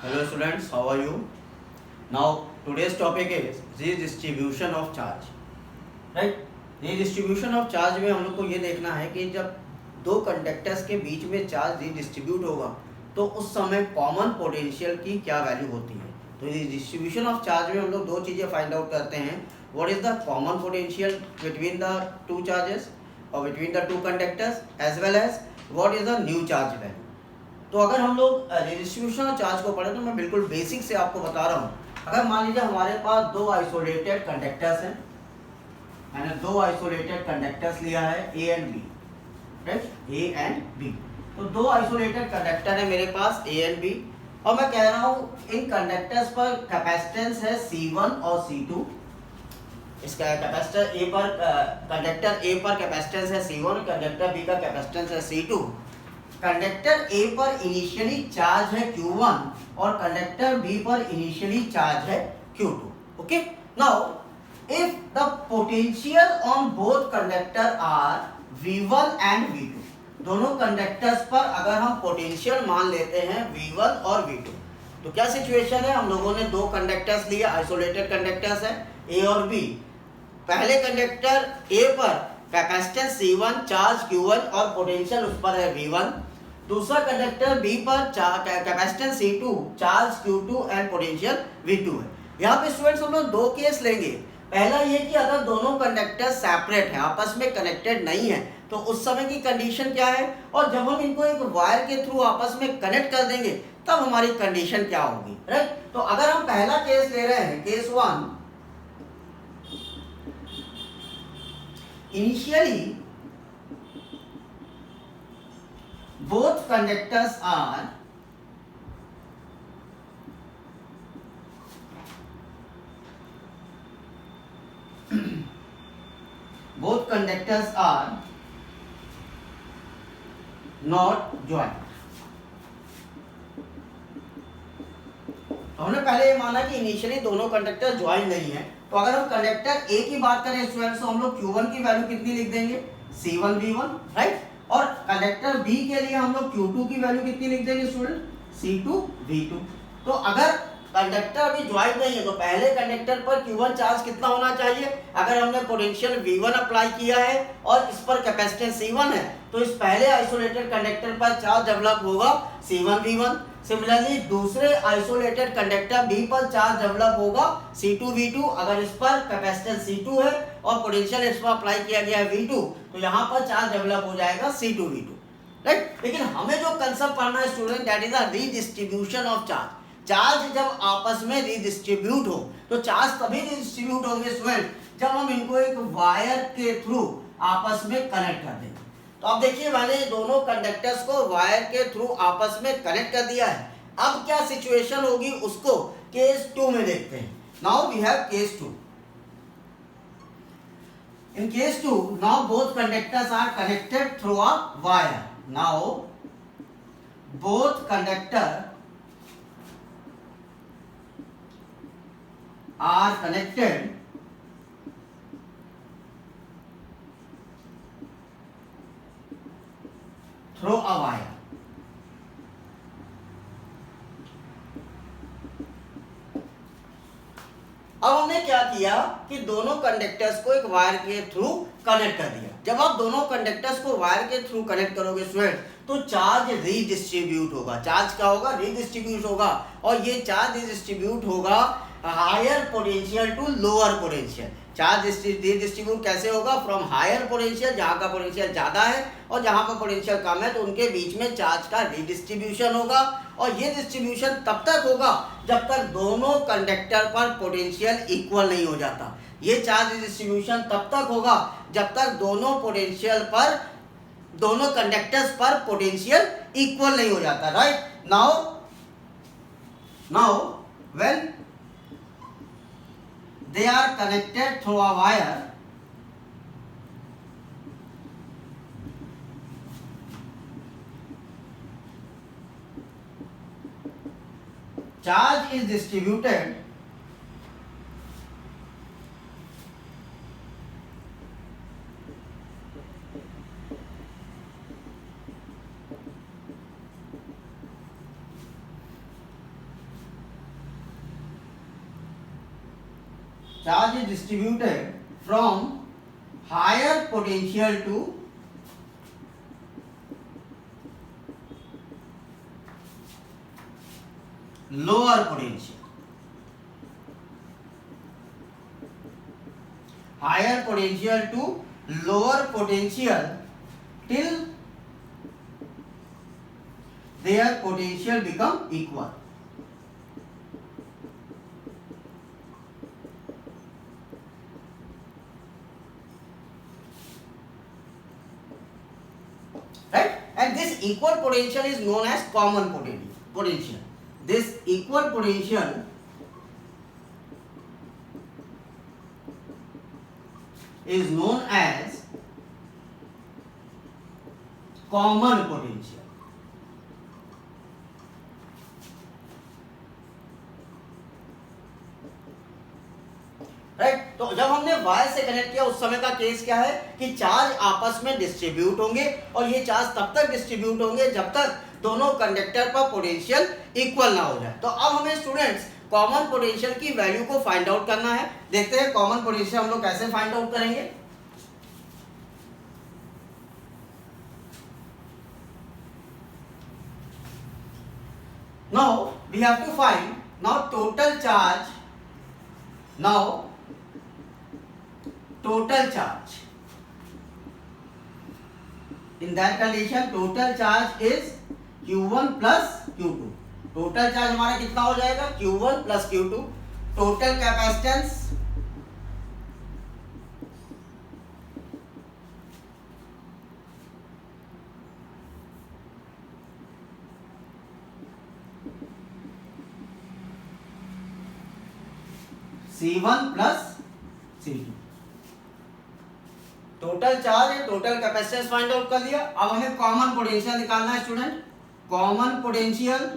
Hello students, how are you? Now today's topic is redistribution of charge. Right? redistribution of charge में हम लोग को ये देखना है कि जब दो कंडक्टर्स के बीच में चार्ज रिडिस्ट्रीब्यूट होगा तो उस समय कॉमन पोटेंशियल की क्या वैल्यू होती है। तो रिडिस्ट्रीब्यूशन ऑफ चार्ज में हम लोग दो चीज़ें फाइंड आउट करते हैं। What is the common potential between the two charges और between the two conductors as well as what is the new charge value. तो अगर हम लोग डिस्ट्रीब्यूशन ऑफ चार्ज को पढ़े तो मैं बिल्कुल बेसिक से आपको बता रहा हूँ। अगर मान लीजिए हमारे पास दो आइसोलेटेड कंडक्टर्स हैं, मैंने दो आइसोलेटेड कंडक्टर्स लिया है A and B, right, A and B. तो दो आइसोलेटेड कंडक्टर है मेरे पास ए एंड बी, और मैं कह रहा हूँ इन कंडक्टर्स पर कैपेसिटेंस है C1 और C2। इसका कैपेसिटर ए पर कंडक्टर ए पर कैपेसिटेंस है C1, कंडक्टर बी का कैपेसिटेंस है C2। कंडक्टर ए पर इनिशियली चार्ज है Q1 और कंडक्टर बी पर इनिशियली चार्ज है Q2। Okay, now if the potential on both conductor are V1 and V2, दोनों कंडक्टर्स पर अगर हम पोटेंशियल मान लेते हैं V1 और V2, तो क्या सिचुएशन है। हम लोगों ने दो कंडक्टर्स लिए, आइसोलेटेड कंडक्टर्स है A और B। पहले कंडक्टर A पर कैपेसिटेंस C1, चार्ज Q1 और पोटेंशियल उस पर है V1। दूसरा कंडक्टर B पर capacitance C2, charge Q2 and potential V2 है। यहाँ पे स्टूडेंट्स हम लोग दो केस लेंगे। पहला ये कि अगर दोनों कंडक्टर सेपरेट हैं, आपस में कनेक्टेड नहीं है, तो उस समय की कंडीशन क्या है, और जब हम इनको एक वायर के थ्रू आपस में कनेक्ट कर देंगे तब हमारी कंडीशन क्या होगी, राइट। तो अगर हम पहला केस ले रहे हैं, case 1, initially both conductors are not joined। तो हमने पहले ये माना कि इनिशियली दोनों कंडक्टर ज्वाइन नहीं है। तो अगर हम कंडक्टर ए की बात करें स्टूडेंट्स, तो हम लोग Q1 की वैल्यू कितनी लिख देंगे, C1 V1, राइट। और कंडक्टर बी के लिए हम लोग Q2 की वैल्यू कितनी लिख देंगे स्टूडेंट, C2 V2। तो अगर कंडक्टर अभी ज्वाइन नहीं है तो पहले कंडक्टर पर Q1 चार्ज कितना होना चाहिए। अगर हमने पोटेंशियल V1 अप्लाई किया है और इस पर कैपेसिटेंस C1 है, तो इस पहले आइसोलेटेड कंडक्टर पर चार्ज डेवलप होगा C1 V1। सिमिलरली दूसरे आइसोलेटेड कंडक्टर B पर चार्ज डेवलप होगा C2 V2। अगर इस पर कैपेसिटेंस C2 है और पोटेंशियल इस पर अप्लाई किया गया है V2, तो यहाँ पर चार्ज डेवलप हो जाएगा C2 V2, राइट। लेकिन हमें जो कंसेप्ट पढ़ना है student, that is the redistribution of charge. Charge जब आपस में रीडिस्ट्रीब्यूट हो, तो चार्ज तभी रीडिस्ट्रीब्यूट होंगे स्टूडेंट जब हम इनको एक वायर के थ्रू आपस में कनेक्ट कर देंगे। तो अब देखिए, मैंने दोनों कंडक्टर्स को वायर के थ्रू आपस में कनेक्ट कर दिया है। अब क्या सिचुएशन होगी उसको केस 2 में देखते हैं। Now we have case 2। In case 2, now both conductors are connected through a wire. Now both conductor are connected through a wire। अब हमने क्या किया कि दोनों कंडक्टर्स को एक वायर के थ्रू कनेक्ट कर दिया। जब आप दोनों कंडक्टर्स को वायर के थ्रू कनेक्ट करोगे स्टूडेंट, तो चार्ज रीडिस्ट्रीब्यूट होगा। चार्ज क्या होगा, रीडिस्ट्रीब्यूट होगा। और ये चार्ज रीडिस्ट्रीब्यूट होगा higher potential to lower potential. Charge distribute कैसे होगा, फ्रॉम हायर पोटेंशियल, जहाँ का पोटेंशियल ज़्यादा है, और जहाँ का पोटेंशियल कम है, तो उनके बीच में चार्ज का रीडिस्ट्रीब्यूशन होगा। और ये डिस्ट्रीब्यूशन तब तक होगा जब तक दोनों कंडक्टर पर पोटेंशियल इक्वल नहीं हो जाता। ये चार्ज डिस्ट्रीब्यूशन तब तक होगा जब तक दोनों पोटेंशियल पर, दोनों कंडक्टर्स पर पोटेंशियल इक्वल नहीं हो जाता, right. Now when they are connected through a wire, charge is distributed charge is distributed from higher potential to lower potential. Higher potential to lower potential till their potential become equal. Right? And this equal potential is known as common potential. This equal potential is known as common potential. Right, तो जब हमने wire से connect किया उस समय का case क्या है कि चार्ज आपस में डिस्ट्रीब्यूट होंगे और ये चार्ज तब तक डिस्ट्रीब्यूट होंगे जब तक दोनों कंडक्टर पर पोटेंशियल इक्वल ना हो जाए। तो अब हमें स्टूडेंट्स कॉमन पोटेंशियल की वैल्यू को फाइंड आउट करना है। देखते हैं कॉमन पोटेंशियल हम लोग कैसे फाइंड आउट करेंगे। Now we have to find now total charge. Now total charge. In that condition total charge is Q1 plus Q2. Total charge हमारा कितना हो जाएगा Q1 plus Q2. Total capacitance C1 plus C2. Total charge है, total capacitance find out कर लिया। अब हमें common potential निकालना है स्टूडेंट। कॉमन पोटेंशियल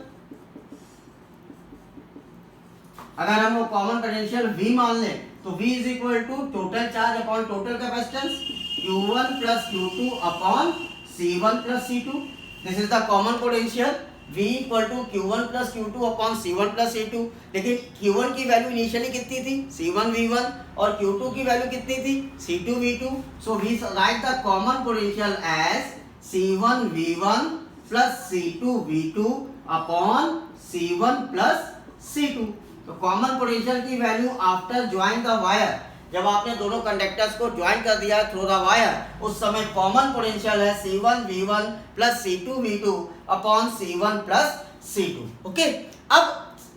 अगर हम लोग कॉमन पोटेंशियल V मान लें तो V is equal to total charge upon total capacitance Q1 plus Q2 upon C1 plus C2. This is the common potential V equal to Q1 plus Q2 upon C1 plus C2। लेकिन Q1 की value initially कितनी थी C1 V1 और Q2 की value कितनी थी C2 V2। So we write the common potential as C1 V1 plus C2 V2 upon C1 plus C2। तो common potential की value after join the wire, जब आपने दोनों कंडक्टर्स को ज्वाइन कर दिया थ्रू द वायर उस समय कॉमन पोटेंशियल है C1 V1 plus C2 V2 upon C1 plus C2। Okay, अब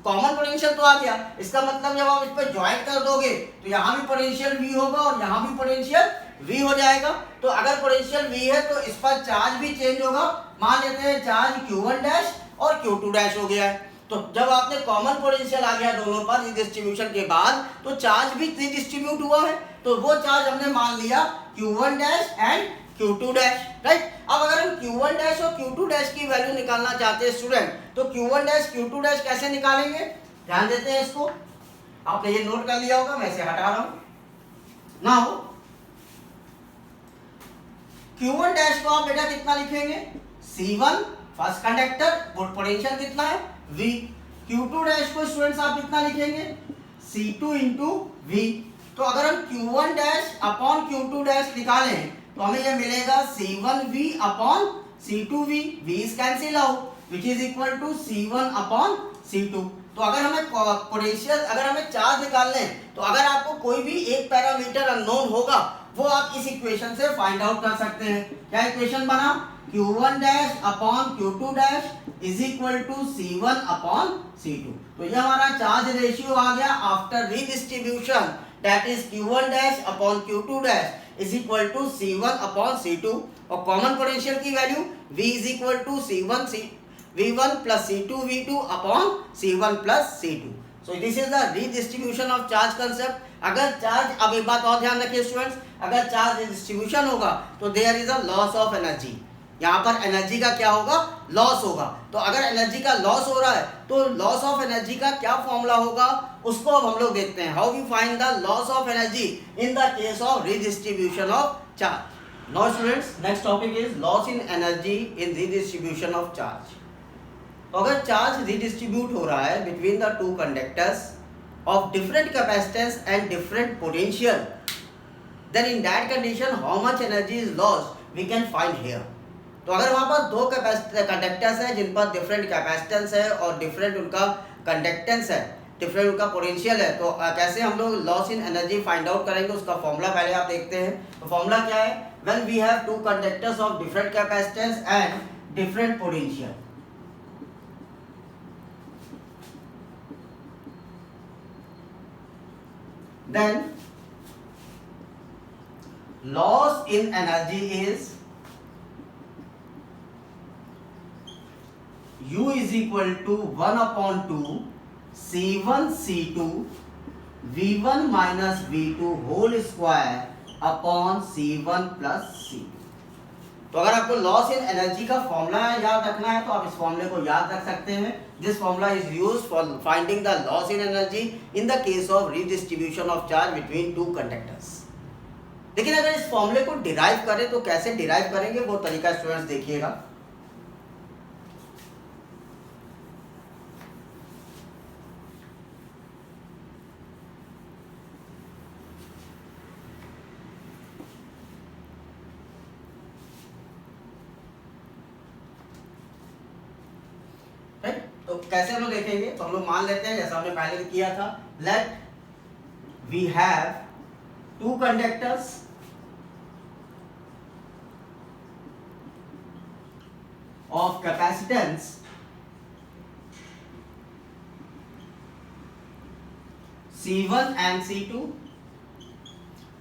कॉमन पोटेंशियल तो आ गया, इसका मतलब जब आप इस पर ज्वाइन कर दोगे तो यहाँ भी पोटेंशियल V होगा और यहाँ भी पोटेंशियल V हो जाएगा। तो अगर पोटेंशियल V है तो इस पर चार्ज भी चेंज होगा। मान लेते हैं चार्ज Q1 डैश और Q2 डैश हो गया है। तो जब आपने कॉमन पोटेंशियल आ गया दोनों पर रिडिस्ट्रीब्यूशन के बाद तो चार्ज भी रिडिस्ट्रीब्यूट हुआ है। तो वो चार्ज हमने मान लिया Q1 dash and Q2 dash. Right, अब अगर हम Q1 डैश और Q2 डैश की वैल्यू निकालना चाहते हैं स्टूडेंट तो Q1 डैश Q2 डैश कैसे निकालेंगे, ध्यान देते हैं इसको। आपने ये नोट कर लिया होगा, मैं इसे हटा रहा हूं। नाउ Q1 डैश को आप बेटा कितना लिखेंगे C1 फर्स्ट कंडक्टर, पोटेंशियल कितना है V। Q2 डैश को स्टूडेंट्स आप कितना लिखेंगे C2 इंटू V। तो अगर हम Q1 dash upon Q2 dash निकालें तो हमें ये मिलेगा C1V upon C2V। V is cancel out which is equal to C1 upon C2। तो अगर हमें पोटेंशियल अगर हमें चार्ज निकालने तो अगर आपको कोई भी एक पैरामीटर अननोन होगा वो आप इस इक्वेशन से फाइंड आउट कर सकते हैं। क्या इक्वेशन बना Q1 dash upon Q2 dash is equal to C1 upon C2। तो ये हमारा चार्ज रेशियो आ गया after redistribution, that is Q1 dash upon Q2 dash is equal to C1 upon C2। और कॉमन पोटेंशियल की value V is equal to V1 plus C2 V2 upon C1 plus C2। So this is the redistribution of charge concept. अगर charge, अब एक बात और ध्यान रखिए students, अगर चार्ज डिस्ट्रीब्यूशन होगा तो there is a loss of energy. यहाँ पर एनर्जी का क्या होगा, लॉस होगा। तो अगर एनर्जी का लॉस हो रहा है तो लॉस ऑफ एनर्जी का क्या फॉर्मूला होगा उसको अब हम लोग देखते हैं। How we find the loss of energy in the case of redistribution of charge. Now students next topic is loss in energy in redistribution of charge. तो अगर चार्ज रीडिस्ट्रीब्यूट हो रहा है between the two conductors of different capacitance and different potential, then in that condition how much energy is lost we can find here. तो अगर हमारे पास दो conductors है जिन पर डिफरेंट कैपेसिटेंस है और डिफरेंट उनका कंडक्टेंस है, डिफरेंट उनका पोटेंशियल है, तो कैसे हम लोग loss in energy find out करेंगे, उसका फॉर्मूला पहले आप देखते हैं. तो फॉर्मूला क्या है? When we have two conductors of different capacitance and different potential, then loss in energy is U is equal to 1 upon 2 C1 C2 V1 minus V2 whole square upon C1 plus C2. तो अगर आपको loss in energy का formula याद रखना है तो आप इस फॉर्मूले को याद रख सकते हैं. This formula is used for finding the loss in energy in the case of redistribution of charge between two conductors. लेकिन अगर इस फॉर्मूले को डिराइव करें तो कैसे डिराइव करेंगे वो तरीका स्टूडेंट्स देखिएगा. तो कैसे हम लोग देखेंगे, तो हम लोग मान लेते हैं जैसा हमने पहले किया था, let we have two conductors of capacitance C1 and C2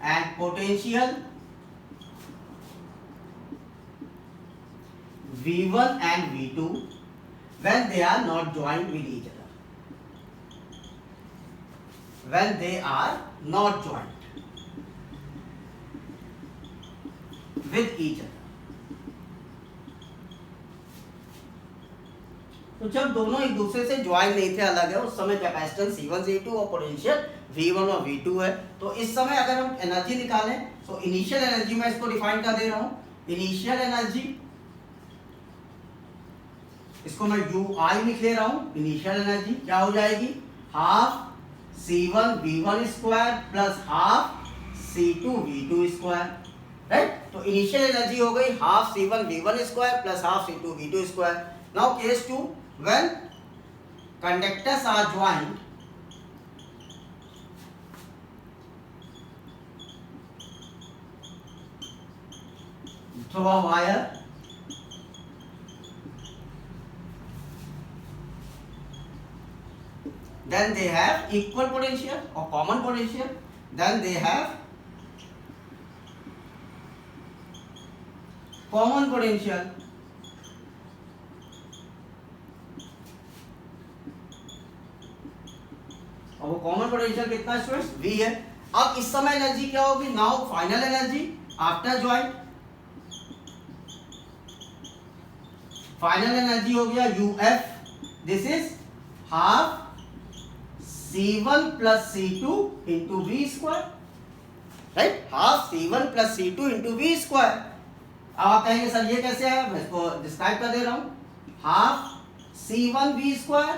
and potential V1 and V2 when they are not joined with each other. When they are not joined with each other. तो जब दोनों एक दूसरे से join नहीं थे, अलग है, उस समय कैपेसिटेंस C1 C2 और पोटेंशियल V1 और V2 है. तो इस समय अगर हम एनर्जी निकालें तो इनिशियल एनर्जी मैं इसको डिफाइन कर दे रहा हूं. इनिशियल एनर्जी इसको मैं UI लिख ले रहा हूं. इनिशियल एनर्जी क्या हो जाएगी? Half C1 V1 square plus half C2 V2 square. Right. तो इनिशियल एनर्जी हो गई half C1 V1 square plus half C2 V2 square. Now case 2, when conductors are joined through a wire, then they have equal potential or common potential, then they have common potential. और वो common potential कितना students? V है. अब इस समय energy क्या होगी? Now final energy after joint, final energy हो गया UF. This is half C1 plus C2 into V square. Right. Half C1 plus C2 into V square. अब आप कहेंगे सर ये कैसे है? मैं इसको डिस्क्राइब कर दे रहा हूं. Half C1 V square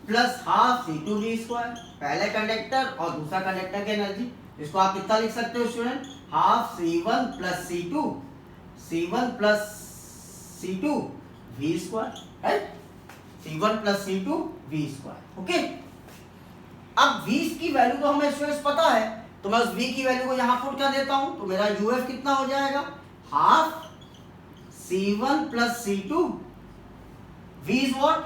plus half C2 V square. पहले कंडक्टर और दूसरा कंडक्टर की एनर्जी. इसको आप कितना लिख सकते हो student? Half C1 plus C2 V square. Right. C1 plus C2 V square. Okay. अब V की वैल्यू तो हमें स्टूडेंट्स पता है, तो मैं उस V की वैल्यू को यहाँ पुट कर देता हूँ. तो मेरा UF कितना हो जाएगा? Half C1 plus C2 V is what?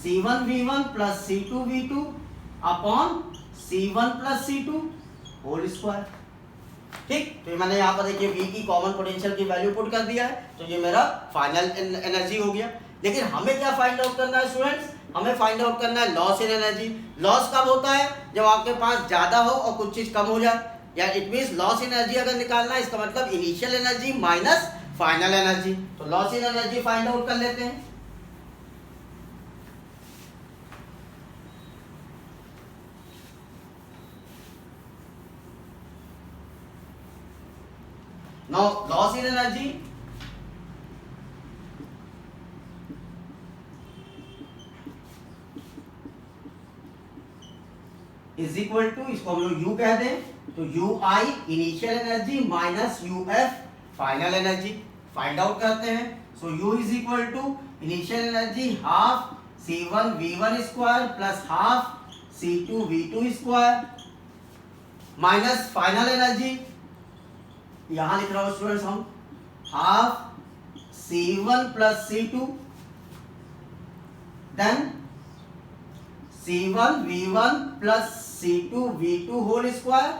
C1 V1 plus C2 V2 upon C1 plus C2 whole square. ठीक. तो मैंने यहाँ पर देखिए V की कॉमन पोटेंशियल की वैल्यू पुट कर दिया है. तो ये मेरा फाइनल एनर्जी हो गया. लेकिन हमें क्या फाइंड आउट करना है स्टूडेंट्स? हमें फाइंड आउट करना है लॉस इन एनर्जी. लॉस कब होता है? जब आपके पास ज्यादा हो और कुछ चीज कम हो जाए. या it means loss in energy अगर निकालना है, इसका मतलब initial energy minus final energy. तो loss in energy find out कर लेते हैं. Now loss in energy is equal to, इसको हम लोग यू कह दें, तो U I initial energy minus U F final energy find out करते हैं। So U is equal to initial energy half C1 V1 square plus half C2 V2 square minus final energy, यहां लिख रहा हूं students हम half C1 plus C2 then C1 V1 plus C2 V2 whole square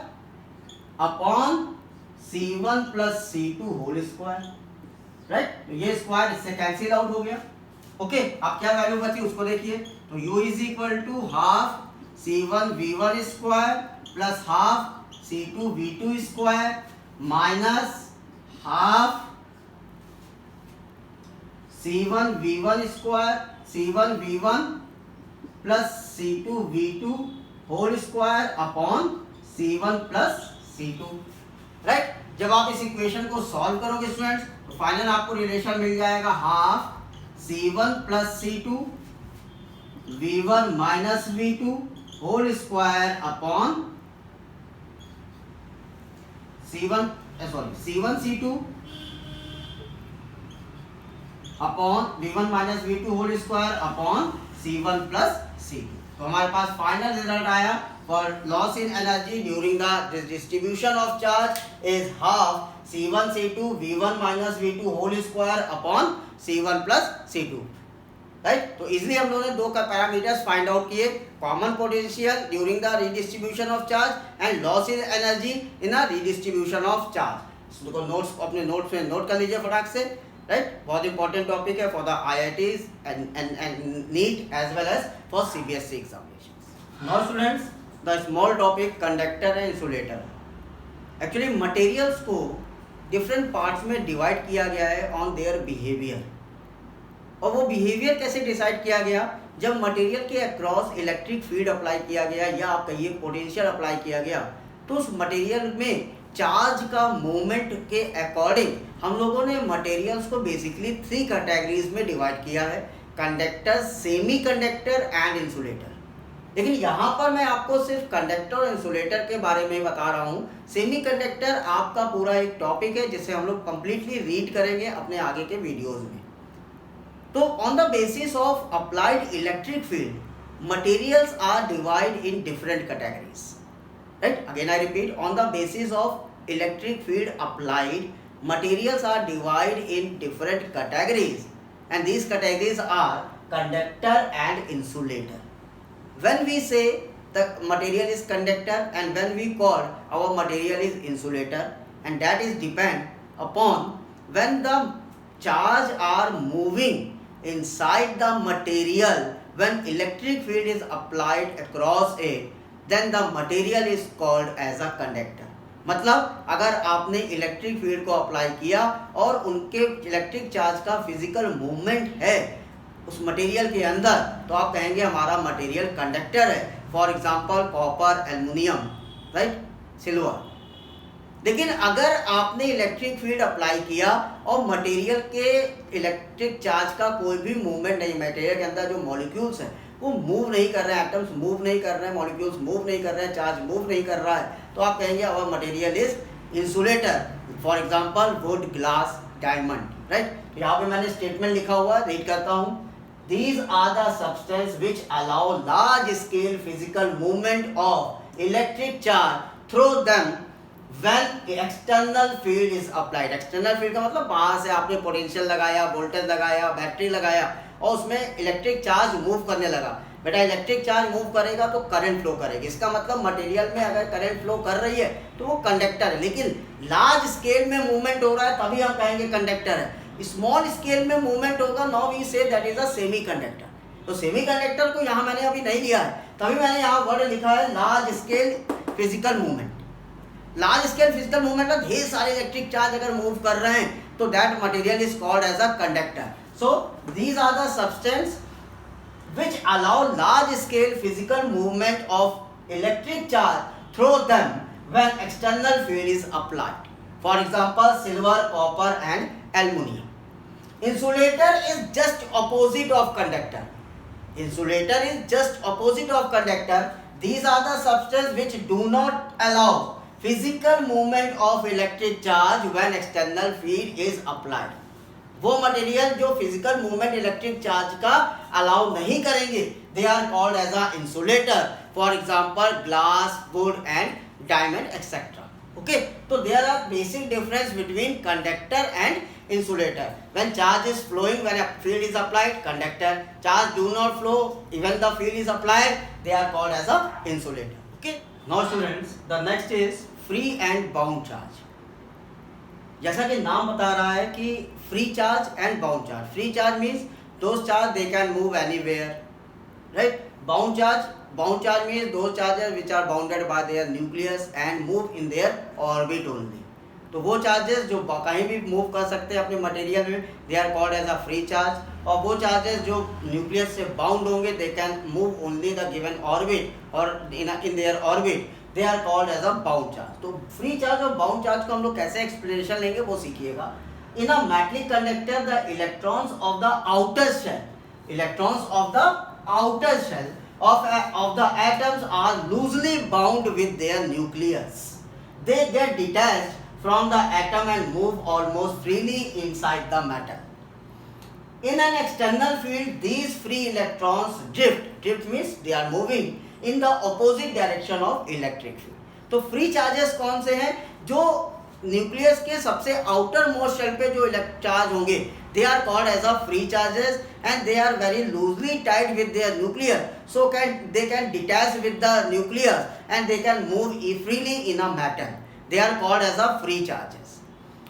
upon C1 plus C2 whole square, right. तो ये square इससे cancel out हो गया। ओके, अब क्या वैल्यू बची उसको देखिए, तो U is equal to half C1 V1 square plus half C2 V2 square minus half C1 V1 square C1 V1 plus C2 V2 whole square upon C1 plus C2, right. जब आप इस equation को solve करोगे students, तो final आपको relation मिल जाएगा half C1 plus C2 V1 minus V2 whole square upon C1 C2 upon V1 minus V2 whole square upon C1 plus C2। तो हमारे पास फाइनल रिजल्ट आया for loss in energy during the distribution of charge is half C1 C2 V1 minus V2 whole square upon C1 plus C2, right. तो easily हम लोगों ने दो का पैरामीटर्स फाइंड आउट किए, common potential during the redistribution of charge and loss in energy in the redistribution of charge. इसको notes अपने notes में नोट कर लीजिए फटाक से, राइट। बहुत इंपॉर्टेंट टॉपिक है for the IITs and NEET as well as for CBSE examinations. Now students, the small topic conductor and insulator. Actually materials को डिफरेंट पार्ट्स में डिवाइड किया गया है ऑन देयर बिहेवियर, और वो बिहेवियर कैसे डिसाइड किया गया, जब मटेरियल के अक्रॉस इलेक्ट्रिक फील्ड अप्लाई किया गया या आप कहिए पोटेंशियल अप्लाई किया गया, तो उस मटेरियल में चार्ज का मूवमेंट के अकॉर्डिंग हम लोगों ने मटेरियल्स को बेसिकली 3 कैटेगरीज में डिवाइड किया है, conductor, semi conductor and insulator. लेकिन यहाँ पर मैं आपको सिर्फ कंडक्टर और इंसुलेटर के बारे में बता रहा हूँ। सेमी कंडक्टर आपका पूरा एक टॉपिक है जिसे हम लोग कंप्लीटली रीड करेंगे अपने आगे के वीडियोज में। तो on the basis of applied electric field materials are divided in different categories, right. Again I repeat, on the basis of electric field applied materials are divided in different categories and these categories are conductor and insulator. When we say the material is conductor and when we call our material is insulator, and that is depend upon when the charge are moving inside the material, when electric field is applied across it, then the material is called as a conductor. मतलब अगर आपने electric field को apply किया और उनके electric charge का physical movement है उस मटेरियल के अंदर, तो आप कहेंगे हमारा मटेरियल कंडक्टर है। For example copper, aluminium, right, silver. लेकिन अगर आपने इलेक्ट्रिक फील्ड अप्लाई किया और मटेरियल के इलेक्ट्रिक चार्ज का कोई भी मूवमेंट नहीं, मटेरियल के अंदर जो मॉलिक्यूल्स हैं वो मूव नहीं कर रहे हैं, एटम्स मूव नहीं कर रहे हैं, मॉलिक्यूल्स मूव नहीं कर रहे हैं, चार्ज मूव नहीं कर रहा है, तो आप कहेंगे our material is insulator. For example wood, glass, diamond, right. तो यहाँ पे मैंने स्टेटमेंट लिखा हुआ है, रीड करता हूँ। These are the substances which allow large scale physical movement of electric charge through them when external field is applied. External field का मतलब बाहर से आपने पोटेंशियल लगाया, वोल्टेज लगाया, बैटरी लगाया और उसमें इलेक्ट्रिक चार्ज मूव करने लगा। बेटा इलेक्ट्रिक चार्ज मूव करेगा तो करंट फ्लो करेगी, इसका मतलब मटेरियल में अगर करंट फ्लो कर रही है तो वो कंडक्टर है। लेकिन लार्ज स्केल में मूवमेंट हो रहा है तभी हम कहेंगे कंडक्टर है। स्मॉल स्केल में मूवमेंट होगा, now we say that is a semi conductor. तो सेमी कंडक्टर को यहाँ मैंने अभी नहीं लिया है, तभी मैंने यहाँ वर्ड लिखा है large scale physical movement. Large scale physical movement में ढेर सारे इलेक्ट्रिक चार्ज अगर मूव कर रहे हैं तो that material is called as a conductor. So these are the substance which allow large scale physical movement of electric charge through them when external field is applied. For example, silver, copper and aluminum. Insulator is just opposite of conductor. Insulator is just opposite of conductor. these are the substances which do not allow physical movement of electric charge when external field is applied. वो material जो physical movement electric charge का allow नहीं करेंगे, they are called as a insulator. For example glass, wood and diamond etcetera. Okay, तो there are basic difference between conductor and insulator. When charge is flowing, when a field is applied, conductor. Charge do not flow, even the field is applied, they are called as a insulator. Okay. Now students, the next is free and bound charge. जैसा कि नाम बता रहा है कि free charge and bound charge. Free charge means those charge they can move anywhere, right? Bound charge means those charges which are bounded by their nucleus and move in their orbit only. तो वो charges जो कहीं भी move कर सकते हैं अपने material में, they are called as a free charge. और वो चार्जेस जो न्यूक्लियस से बाउंड होंगे, they can move only the given orbit और in their orbit, they are called as a bound charge. तो फ्री चार्ज और बाउंड चार्ज को हम लोग कैसे एक्सप्लेनेशन लेंगे वो सीखिएगा. In a metallic conductor the electrons of the outer shell of the atoms are loosely bound with their nucleus. They get detached from the atom and move almost freely inside the metal. In an external field, these free electrons drift. Drift means they are moving in the opposite direction of electric field. तो free charges कौन से हैं? जो nucleus के सबसे outer most shell पे जो charge होंगे, they are called as a free charges and they are very loosely tied with their nucleus, so they can detach with the nucleus and they can move freely in a metal. They are called as a free charges.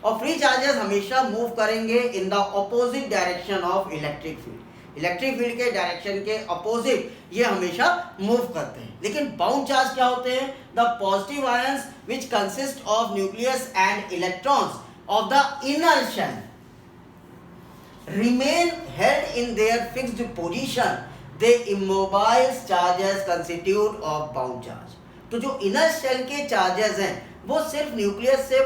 और free charges हमेशा move करेंगे in the opposite direction of electric field. Electric field के direction के opposite ये हमेशा move करते हैं. लेकिन बाउंड चार्ज क्या होते हैं? The positive ions which consist of nucleus and electrons of the inner shell remain held in their fixed position. They immobile charges constitute of bound charge. तो जो इनर शेल के charges हैं वो सिर्फ nucleus से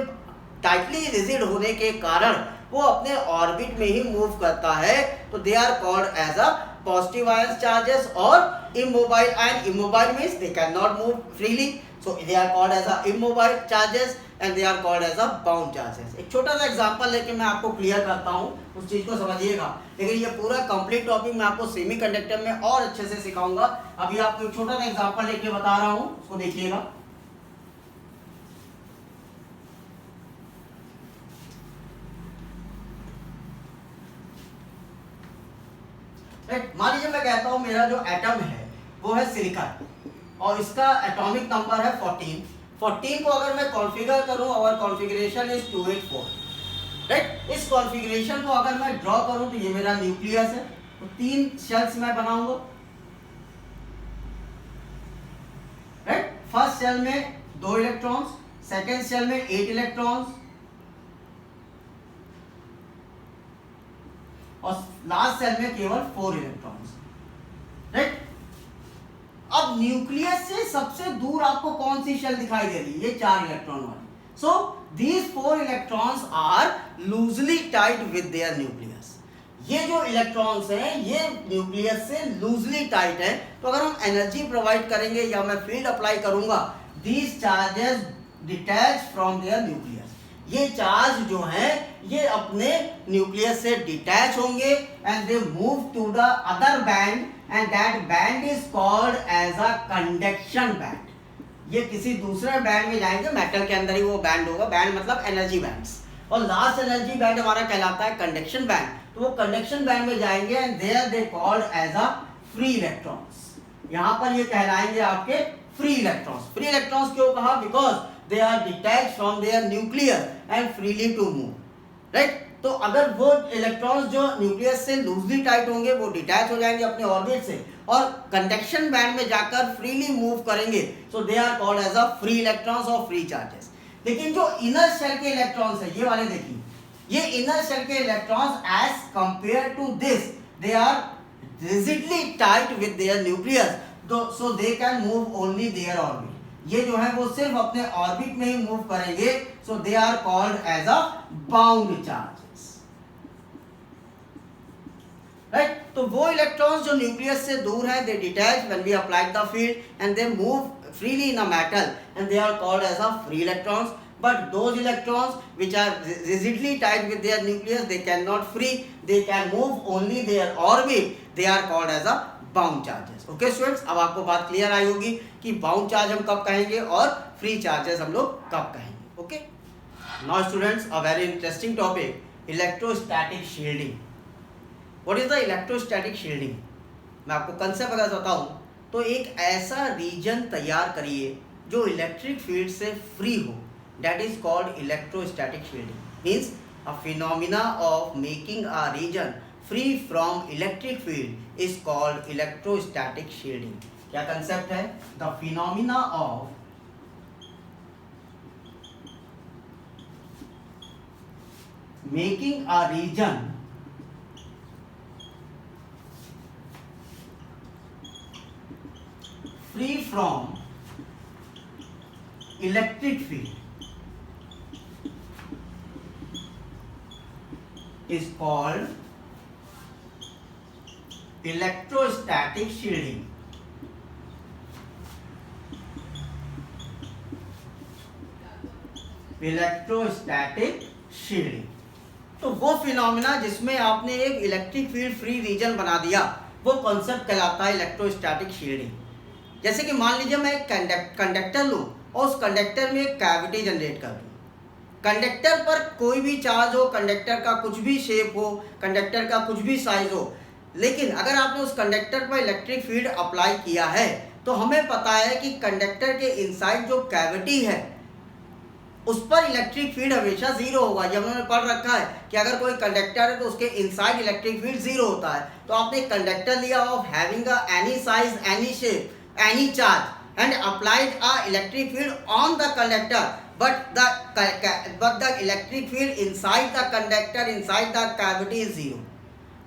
टाइटली रिजिड होने के कारण वो अपने ऑर्बिट में ही मूव करता है. तो they are called as a positive ions charges और immobile ion. Immobile means they can not move freely, so they are called as a immobile charges and they are called as a bound charges. एक छोटा सा example लेके मैं आपको clear करता हूँ, उस चीज को समझिएगा. लेकिन ये पूरा कंप्लीट टॉपिक मैं आपको सेमीकंडक्टर में और अच्छे से सिखाऊंगा. अभी आपको एक छोटा सा एग्जांपल लेके बता रहा हूँ, उसको देखिएगा. मान लीजिए मैं कहता हूं मेरा जो एटम है वो है सिलिकॉन और इसका एटॉमिक नंबर है 14. 14 को अगर मैं कॉन्फ़िगर करूं, और कॉन्फ़िगरेशन इज 284, राइट. इस कॉन्फ़िगरेशन को अगर मैं ड्रॉ करूं तो ये मेरा न्यूक्लियस है. तो 3 शेल्स मैं बनाऊंगा, राइट. फर्स्ट शेल में 2 इलेक्ट्रॉन्स, सेकेंड शेल में 8 इलेक्ट्रॉन्स और लास्ट सेल में केवल 4 इलेक्ट्रॉन्स, राइट. अब न्यूक्लियस से सबसे दूर आपको कौन सी शेल दिखाई दे रही है? ये 4 इलेक्ट्रॉन वाली. So these 4 electrons are loosely tied with their nucleus. ये जो इलेक्ट्रॉन्स हैं ये न्यूक्लियस से लूजली टाइट है. तो अगर हम एनर्जी प्रोवाइड करेंगे या मैं फील्ड अप्लाई करूंगा, these charges detach from their nucleus. ये चार्ज जो हैं ये अपने न्यूक्लियस से डिटैच होंगे and they move to the other band and that band is called as a conduction band. ये किसी दूसरे बैंड में जाएंगे, मेटल के अंदर ही वो बैंड होगा. बैंड मतलब एनर्जी बैंड्स. और लास्ट एनर्जी बैंड हमारा कहलाता है कंडक्शन बैंड. तो वो कंडक्शन बैंड में जाएंगे and there they called as a free electrons. यहाँ पर ये कहलाएंगे आपके फ्री इलेक्ट्रॉन्स. फ्री इलेक्ट्रॉन्स क्यों कहा? Because they are detached from their nucleus and freely to move, right. तो अगर वो इलेक्ट्रॉन्स जो न्यूक्लियस से लूजली टाइट होंगे वो डिटैच हो जाएंगे अपने ऑर्बिट से और कंडक्शन बैंड में जाकर फ्रीली मूव करेंगे. So they are called as a free electrons और फ्री चार्जेस. लेकिन जो इनर शेल के इलेक्ट्रॉन्स है, ये वाले देखिए, ये इनर शेल के electrons as compare to this they are rigidly tight with their nucleus. So they can move only their orbit. ये जो है वो सिर्फ अपने ऑर्बिट में ही मूव करेंगे. So they are called as a bound charges, right. तो वो इलेक्ट्रॉन्स जो न्यूक्लियस से दूर है, they detach when we apply the field and they move freely in a metal and they are called as a free electrons. But those electrons which are rigidly tied with their nucleus, they cannot free, they can move only their orbit, they are called as a bound charges. Okay students, अब आपको बात clear I होगी कि bound charge हम कब कहेंगे और free charges हम लोग कब कहेंगे. Okay, now students, a very interesting topic, electrostatic shielding. What is the electrostatic shielding? मैं आपको कंसेप्ट अगर बताऊं तो एक ऐसा रीजन तैयार करिए जो इलेक्ट्रिक फील्ड से फ्री हो, that is called electrostatic shielding. Means a phenomena of making a region free from electric field is called electrostatic shielding. क्या कंसेप्ट है? The phenomena of making a region free from electric field is called electrostatic shielding. Electrostatic shielding. तो वो phenomena जिसमें आपने एक electric field free reason बना दिया, वो कॉन्सेप्ट कहलाता है इलेक्ट्रोस्टैटिक शील्डिंग. जैसे कि मान लीजिए मैं एक कंडक्टर लूँ और उस कंडक्टर में एक कैविटी जनरेट कर दूँ. कंडक्टर पर कोई भी चार्ज हो, कंडक्टर का कुछ भी शेप हो, कंडक्टर का कुछ भी साइज हो, लेकिन अगर आपने उस कंडक्टर पर इलेक्ट्रिक फील्ड अप्लाई किया है तो हमें पता है कि कंडक्टर के इनसाइड जो कैविटी है उस पर इलेक्ट्रिक फील्ड हमेशा जीरो होगा. ये हमने पढ़ रखा है कि अगर कोई कंडक्टर है तो उसके इनसाइड इलेक्ट्रिक फील्ड जीरो होता है. तो आपने एक कंडक्टर लिया of having any size, any shape, any charge and applied a electric field on the conductor, but the electric field inside the conductor, inside the cavity is zero.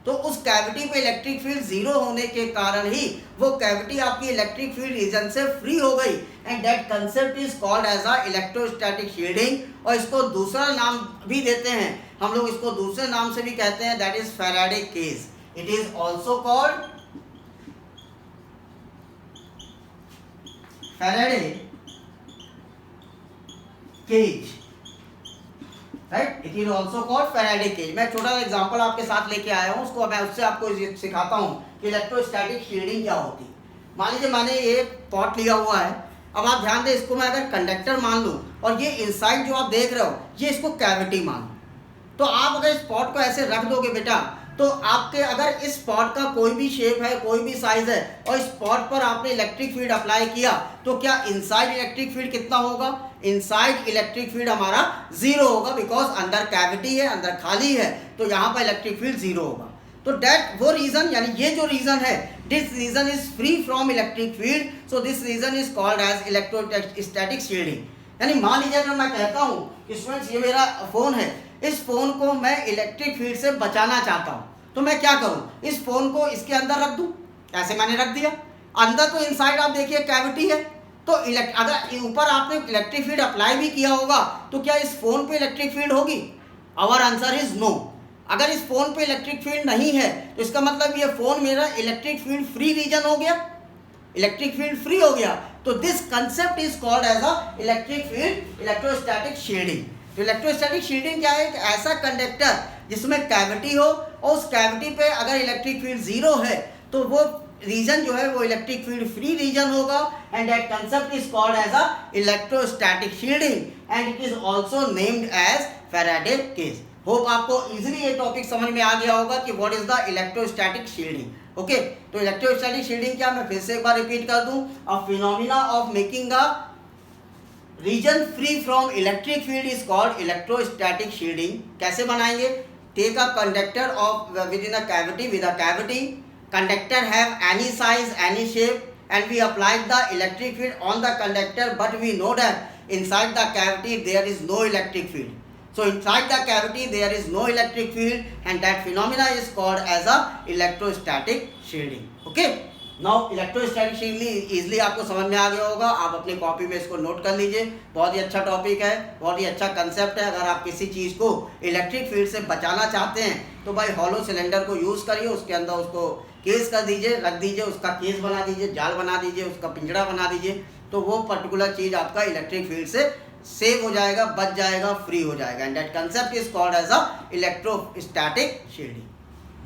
तो उस cavity पे electric field zero होने के कारण ही वो cavity आपकी electric field region से free हो गई, and that concept is called as a electrostatic shielding. और इसको दूसरा नाम भी देते हैं हम लोग, इसको दूसरे नाम से भी कहते हैं, that is Faraday cage. It is also called Faraday cage, right? It is also called Faraday cage. मैं छोटा सा एग्जांपल आपके साथ लेके आया हूँ, उसको मैं उससे आपको सिखाता हूँ कि इलेक्ट्रोस्टैटिक शील्डिंग क्या होती है. मान लीजिए मैंने एक पॉट लिया हुआ है. अब आप ध्यान दें, इसको मैं अगर कंडक्टर मान लूँ और ये इनसाइड जो आप देख रहे हो ये इसको कैविटी मान लो, तो आप अगर इस पॉट को ऐसे रख दोगे बेटा, तो आपके अगर इस पॉट का कोई भी शेप है, कोई भी साइज है, और इस पॉट पर आपने इलेक्ट्रिक फील्ड अप्लाई किया, तो क्या इनसाइड इलेक्ट्रिक फील्ड कितना होगा? इनसाइड इलेक्ट्रिक फील्ड हमारा जीरो होगा, बिकॉज अंदर कैविटी है, अंदर खाली है, तो यहाँ पर इलेक्ट्रिक फील्ड जीरो होगा. तो दैट वो रीजन, यानी ये जो रीजन है, this region is free from electric field, so this region is called as electrostatic shielding. यानी मान लीजिए अगर मैं कहता हूँ कि स्टूडेंट्स ये मेरा फोन है, इस फोन को मैं इलेक्ट्रिक फील्ड से बचाना चाहता हूँ, तो मैं क्या करूँ? इस फोन को इसके अंदर रख दूँ. ऐसे मैंने रख दिया. अंदर तो इनसाइड आप देखिए कैविटी है, तो अगर ऊपर आपने इलेक्ट्रिक फील्ड अप्लाई भी किया होगा तो क्या इस फोन पे इलेक्ट्रिक फील्ड होगी? Our answer is no. अगर इस फोन पे इलेक्ट्रिक फील्ड नहीं है तो इसका मतलब ये फोन मेरा इलेक्ट्रिक फील्ड फ्री रीजन हो गया, इलेक्ट्रिक फील्ड फ्री हो गया. तो this concept is called as a electric field electrostatic shielding. तो इलेक्ट्रोस्टैटिक शील्डिंग क्या है? ऐसा कंडक्टर जिसमें कैविटी हो और उस कैविटी पे अगर इलेक्ट्रिक फील्ड जीरो है तो वो रीजन जो है वो इलेक्ट्रिक फील्ड फ्री रीजन होगा, and that concept is called as a electrostatic shielding, and it is also named as Faraday cage. Hope आपको इजीली ये टॉपिक समझ में आ गया होगा कि what is the electrostatic shielding. Okay, तो इलेक्ट्रोस्टैटिक शील्डिंग क्या, मैं फिर से एक बार रिपीट कर दूं, a phenomena of making a region free from electric field is called electrostatic shielding. कैसे बनाएंगे? Take a conductor of within a cavity, with a cavity, conductor have any size, any shape, and we applied the electric field on the conductor, but we know that inside the cavity there is no electric field. So inside the cavity there is no electric field, and that phenomena is called as a electrostatic shielding. Okay, now electrostatic shield easily आपको समझ में आ गया होगा, आप अपनी copy में इसको नोट कर लीजिए। बहुत ही अच्छा टॉपिक है, बहुत ही अच्छा कंसेप्ट है। अगर आप किसी चीज़ को इलेक्ट्रिक फील्ड से बचाना चाहते हैं तो भाई हॉलो सिलेंडर को यूज़ करिए, उसके अंदर उसको केस कर दीजिए, रख दीजिए, उसका केस बना दीजिए, जाल बना दीजिए, उसका पिंजड़ा बना दीजिए, तो वो पर्टिकुलर चीज़ आपका इलेक्ट्रिक फील्ड से सेव हो जाएगा, बच जाएगा, फ्री हो जाएगा। And that concept is called as a electrostatic shielding.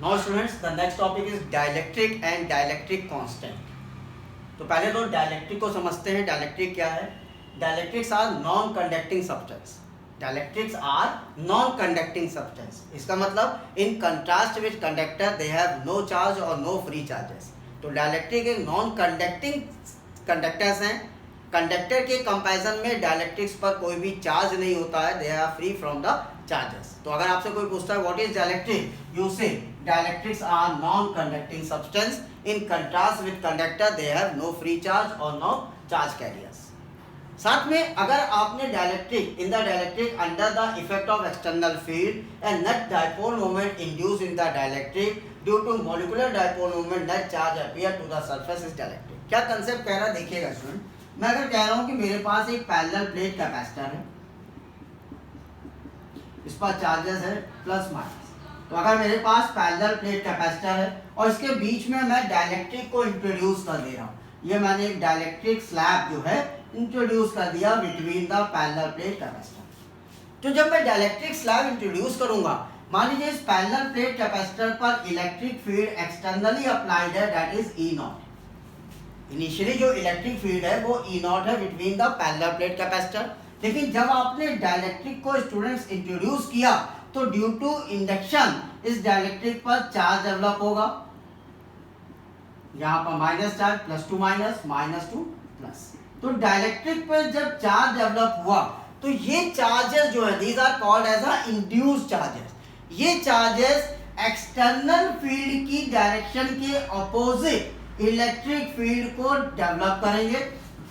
Now students, the next topic is dielectric and dielectric constant. तो पहले तो डाइलेक्ट्रिक को समझते हैं। डाइलेक्ट्रिक क्या है? Dielectrics are non conducting substance. Dielectrics are non conducting substance. इसका मतलब in contrast with conductor they have no charge और नो फ्री चार्जेस। तो डाइलेक्ट्रिक एक नॉन कंडक्टिंग कंडक्टर्स हैं। कंडक्टर के कंपैरिजन में डाइलेक्ट्रिक्स पर कोई भी चार्ज नहीं होता है, they are free from the charges. तो अगर आपसे कोई पूछता है what is dielectric, you say dielectrics are non conducting substance in contrast with conductor they have no free charge और नो चार्ज कैरियर्स। साथ में अगर आपने dielectric in the dielectric under the effect of external field and net dipole moment induce in the dielectric due to molecular dipole moment net charge appear to the surface is dielectric. क्या concept कह रहा है देखिएगा student. मैं अगर कह रहा हूं कि मेरे पास एक पैरेलल प्लेट कैपेसिटर है, इस पर चार्जेस है प्लस माइनस। तो अगर मेरे पास पैरेलल प्लेट कैपेसिटर है और इसके बीच में मैं डाइलेक्ट्रिक को इंट्रोड्यूस कर दे रहा हूँ, ये मैंने एक डाइलेक्ट्रिक स्लैब जो है इंट्रोड्यूस कर दिया between the parallel plate capacitor. तो जब मैं डाइलेक्ट्रिक स्लैब इंट्रोड्यूस करूंगा, मान लीजिए इस पैरेलल प्लेट कैपेसिटर पर इलेक्ट्रिक फील्ड एक्सटर्नली अप्लाइड है, that is E not. Initially जो इलेक्ट्रिक फील्ड है वो ई नॉट है between the parallel plate capacitor. लेकिन जब आपने डाइलेक्ट्रिक को स्टूडेंट्स इंट्रोड्यूस किया तो ड्यू टू इंडक्शन इस डाइलेक्ट्रिक पर चार्ज डेवलप होगा। यहां पर minus charge, plus two minus, minus two plus. तो डाइलेक्ट्रिक पर जब चार्ज डेवलप हुआ तो ये चार्जेस जो है these are called as a induced charges. ये चार्जेस एक्सटर्नल फील्ड की डायरेक्शन के अपोजिट इलेक्ट्रिक फील्ड को डेवलप करेंगे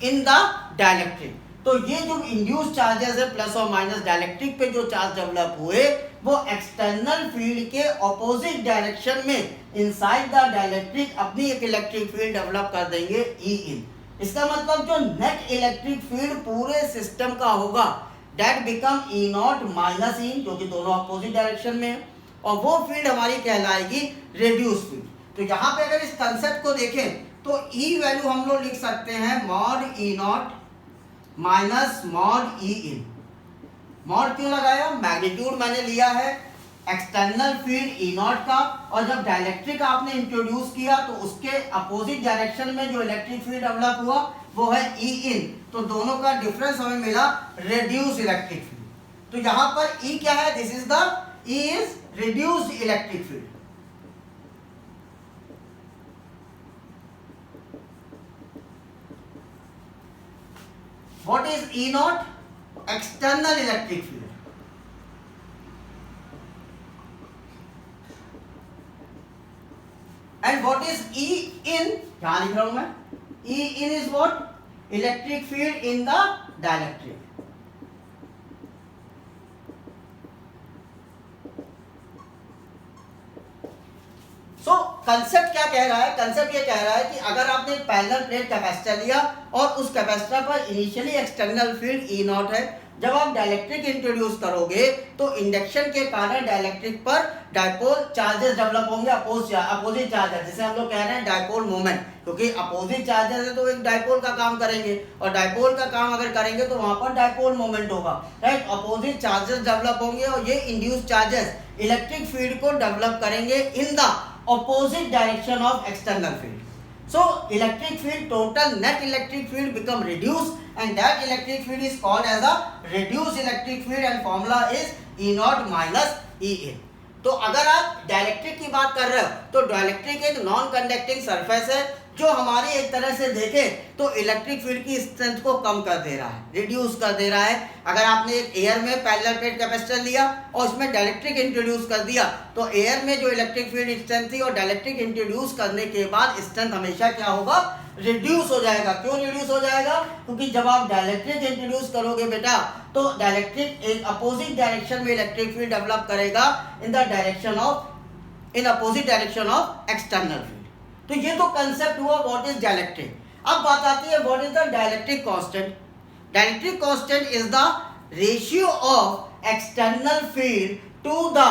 इन द डाइलेक्ट्रिक। तो ये जो इंड्यूस्ड चार्जेस है प्लस और माइनस, डाइलेक्ट्रिक पे जो चार्ज डेवलप हुए वो एक्सटर्नल फील्ड के ऑपोजिट डायरेक्शन में इनसाइड द डाइलेक्ट्रिक अपनी एक इलेक्ट्रिक फील्ड डेवलप कर देंगे ई इन। इसका मतलब जो नेट इलेक्ट्रिक फील्ड पूरे सिस्टम का होगा that become E naught minus in, जो कि दोनों अपोजिट डायरेक्शन में है, और वो फील्ड हमारी कहलाएगी रेड्यूस फील्ड। तो यहाँ पे अगर इस कंसेप्ट को देखें तो ई वैल्यू हम लोग लिख सकते हैं मॉड ई नॉट माइनस मॉड ई इन। मॉड क्यों लगाया? मैग्नीट्यूड मैंने लिया है एक्सटर्नल फील्ड ई नॉट का, और जब डाइलेक्ट्रिक आपने इंट्रोड्यूस किया तो उसके अपोजिट डायरेक्शन में जो इलेक्ट्रिक फील्ड डेवलप हुआ वो है ई इन। तो दोनों का डिफरेंस हमें मिला रेड्यूस इलेक्ट्रिक फील्ड। तो यहाँ पर ई क्या है? This is the E is reduced electric field. What is E naught? External electric field. And what is E in? यहाँ लिख रहा हूं मैं। E in is what? Electric field in the dielectric. So concept क्या कह रहा है? Concept ये कह रहा है कि अगर आपने एक पैरेलल प्लेट कैपेसिटर लिया और उस कैपेसिटर पर initially external field E not है, जब आप डाइलेक्ट्रिक इंट्रोड्यूस करोगे तो इंडक्शन के कारण डाइलेक्ट्रिक पर डाइपोल चार्जेस डेवलप होंगे, अपोजिट चार्जेस, जिसे हम लोग कह रहे हैं डाइपोल मोमेंट, क्योंकि अपोजिट चार्जेस है तो एक डाइपोल का काम करेंगे, और डाइपोल का काम अगर करेंगे तो वहां पर डाइपोल मोमेंट होगा, राइट। अपोजिट चार्जेस डेवलप होंगे और ये इंड्यूस्ड चार्जेस इलेक्ट्रिक फील्ड को डेवलप करेंगे in the opposite direction of external field. So electric field, total net electric field become reduced, and that electric field is called as a reduced electric field, and formula is E naught minus E in. तो अगर आप dielectric की बात कर रहे हो तो dielectric एक नॉन कंडक्टिंग सरफेस है जो हमारी एक तरह से देखें तो इलेक्ट्रिक फील्ड की स्ट्रेंथ को कम कर दे रहा है, रिड्यूस कर दे रहा है। अगर आपने एक एयर में पैरेलल प्लेट कैपेसिटर लिया और उसमें डाइलेक्ट्रिक इंट्रोड्यूस कर दिया तो एयर में जो इलेक्ट्रिक फील्ड स्ट्रेंथ थी और डाइलेक्ट्रिक इंट्रोड्यूस करने के बाद स्ट्रेंथ हमेशा क्या होगा? रिड्यूस हो जाएगा। क्यों रिड्यूस हो जाएगा? क्योंकि जब आप डाइलेक्ट्रिक इंट्रोड्यूस करोगे बेटा तो डाइलेक्ट्रिक एक अपोजिट डायरेक्शन में इलेक्ट्रिक फील्ड डेवलप करेगा in the direction of, in opposite direction of external field. तो ये तो कंसेप्ट हुआ व्हाट इज डाइलेक्ट्रिक। अब बात आती है what is the dielectric constant. Dielectric constant is the ratio of external field to the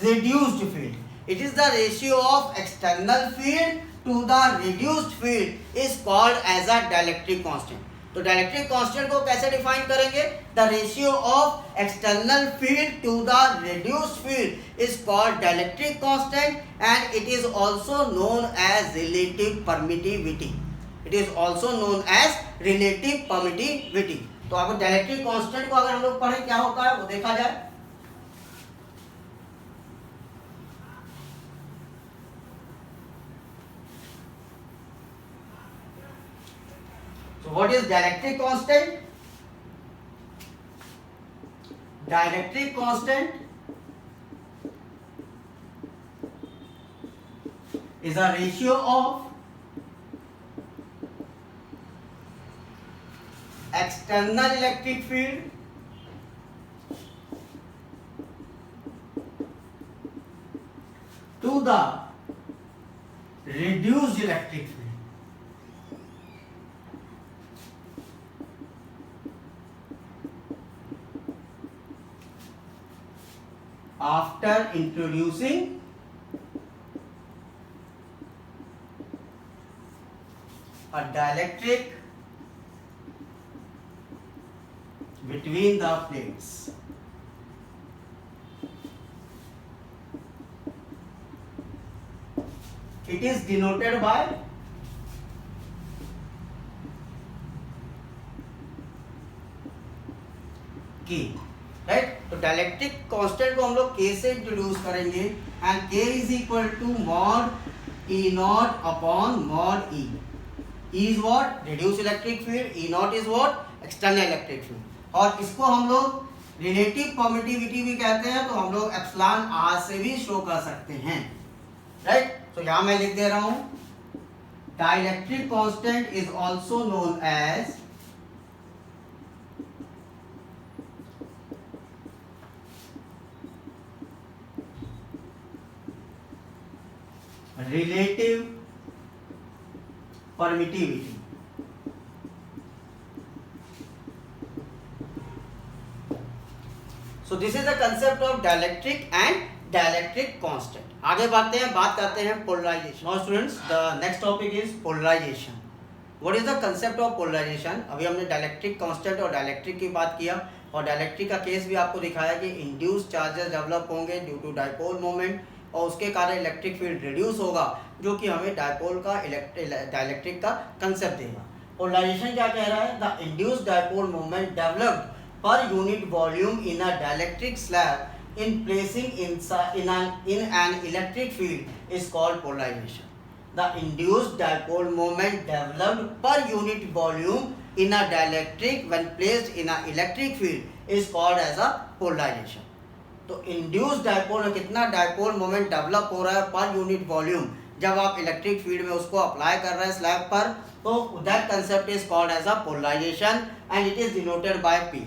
reduced field. It is the ratio of external field to the reduced field is called as a dielectric constant. तो dielectric constant को कैसे define करेंगे? The ratio of external field to the reduced field is called dielectric constant and it is also known as relative permittivity. It is also known as relative permittivity. तो अगर dielectric constant को अगर हम लोग पढ़ें क्या होता है वो देखा जाए। So what is dielectric constant? Dielectric constant is a ratio of external electric field to the reduced electric field. After introducing a dielectric between the plates. It is denoted by K. Right, तो dielectric constant को हम लोग K से introduce करेंगे and K is equal to mod E not upon mod E. E is what? Reduce electric field, E not is what? External electric field. और इसको हम लोग रिलेटिव परमिटिविटी भी कहते हैं, तो हम लोग एप्सिलॉन R से भी शो कर सकते हैं। राइट, तो यहां मैं लिख दे रहा हूं dielectric constant is also known as relative permittivity. So this is the concept of dielectric and dielectric constant. आगे बढ़ते हैं, बात करते हैं polarization. Now students, the next topic is polarization. What is the concept of polarization? अभी हमने dielectric constant और dielectric की बात किया और डायलेक्ट्रिक का केस भी आपको दिखाया कि इंड्यूस चार्जेस डेवलप होंगे ड्यू टू डाइपोल मोमेंट और उसके कारण इलेक्ट्रिक फील्ड रिड्यूस होगा, जो कि हमें डाइपोल का डायलेक्ट्रिक का कंसेप्ट देगा। पोलराइजेशन क्या कह रहा है? The induced dipole moment developed पर unit volume in a dielectric slab in placing in an electric field is called polarization. The induced dipole moment developed per unit volume in a dielectric when placed in an electric field is called as a polarization. तो induce dipole में कितना dipole moment develop हो रहा है पर unit volume जब आप electric field में उसको अप्लाई कर रहे हैं स्लैब पर, तो that concept is called as a polarization and it is denoted by P.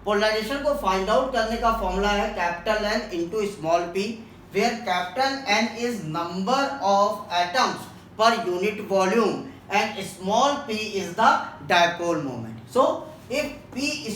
Polarization को फाइंड आउट करने का फॉर्मूला है capital N into small p, where capital N is number of atoms per unit volume and small p is the dipole moment. So if